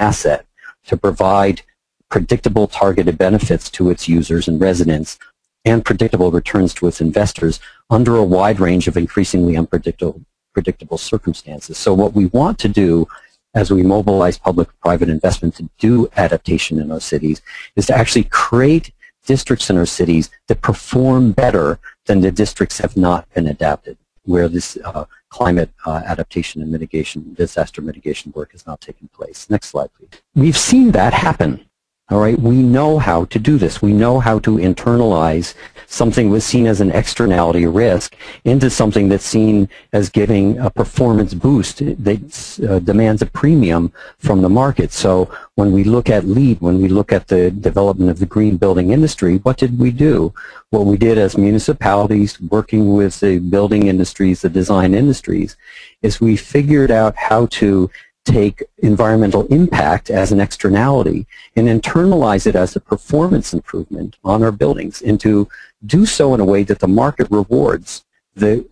asset to provide predictable targeted benefits to its users and residents and predictable returns to its investors under a wide range of increasingly unpredictable circumstances. So what we want to do as we mobilize public-private investment to do adaptation in our cities is to actually create districts in our cities that perform better than the districts have not been adapted, where this climate adaptation and mitigation, disaster mitigation work has not taken place. Next slide, please. We've seen that happen. All right, we know how to do this. We know how to internalize something was seen as an externality risk into something that's seen as giving a performance boost that demands a premium from the market. So when we look at LEED, when we look at the development of the green building industry, what did we do? What we did as municipalities working with the building industries, the design industries, is we figured out how to take environmental impact as an externality and internalize it as a performance improvement on our buildings, and to do so in a way that the market rewards the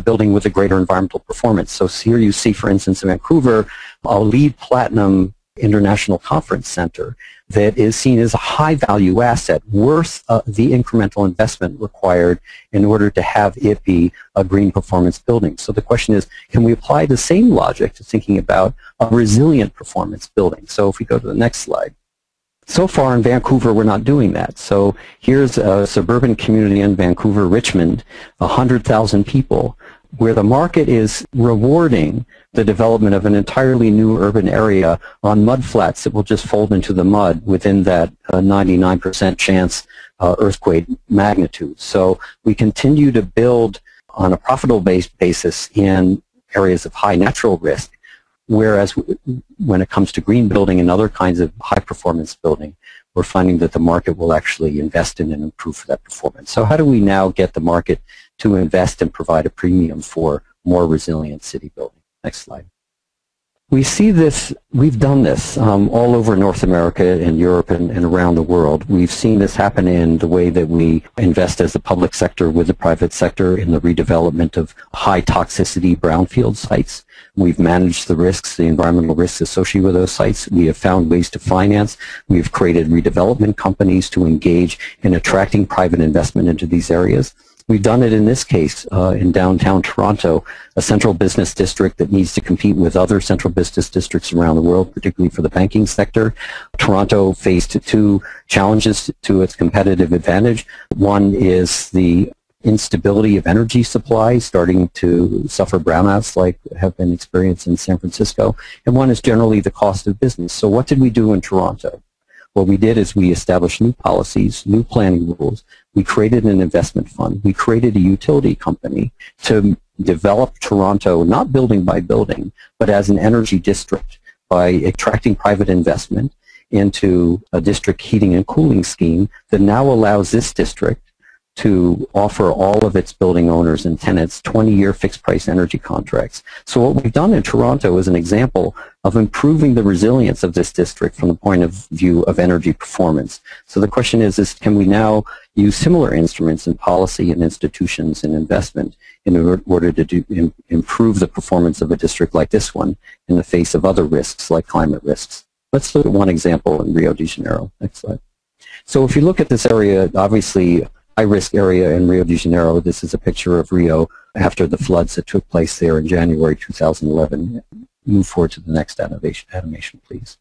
building with a greater environmental performance. So here you see, for instance, in Vancouver, a LEED Platinum International Conference Center that is seen as a high-value asset worth the incremental investment required in order to have it be a green performance building. So the question is, can we apply the same logic to thinking about a resilient performance building? So if we go to the next slide. So far in Vancouver, we're not doing that. So here's a suburban community in Vancouver, Richmond, 100,000 people, where the market is rewarding the development of an entirely new urban area on mud flats that will just fold into the mud within that 99% chance earthquake magnitude. So we continue to build on a profitable basis in areas of high natural risk, whereas when it comes to green building and other kinds of high-performance building, we're finding that the market will actually invest in and improve for that performance. So how do we now get the market to invest and provide a premium for more resilient city building? Next slide. We see this, we've done this all over North America and Europe and around the world. We've seen this happen in the way that we invest as the public sector with the private sector in the redevelopment of high toxicity brownfield sites. We've managed the risks, the environmental risks associated with those sites. We have found ways to finance. We've created redevelopment companies to engage in attracting private investment into these areas. We've done it in this case in downtown Toronto, a central business district that needs to compete with other central business districts around the world, particularly for the banking sector. Toronto faced two challenges to its competitive advantage. One is the instability of energy supply, starting to suffer brownouts like have been experienced in San Francisco. And one is generally the cost of business. So what did we do in Toronto? What we did is we established new policies, new planning rules. We created an investment fund. We created a utility company to develop Toronto, not building by building, but as an energy district by attracting private investment into a district heating and cooling scheme that now allows this district to offer all of its building owners and tenants 20-year fixed-price energy contracts. So what we've done in Toronto is an example of improving the resilience of this district from the point of view of energy performance. So the question is can we now use similar instruments in policy and institutions and investment in order to improve the performance of a district like this one in the face of other risks like climate risks? Let's look at one example in Rio de Janeiro. Next slide. So if you look at this area, obviously high-risk area in Rio de Janeiro. This is a picture of Rio after the floods that took place there in January 2011. Move forward to the next animation, please.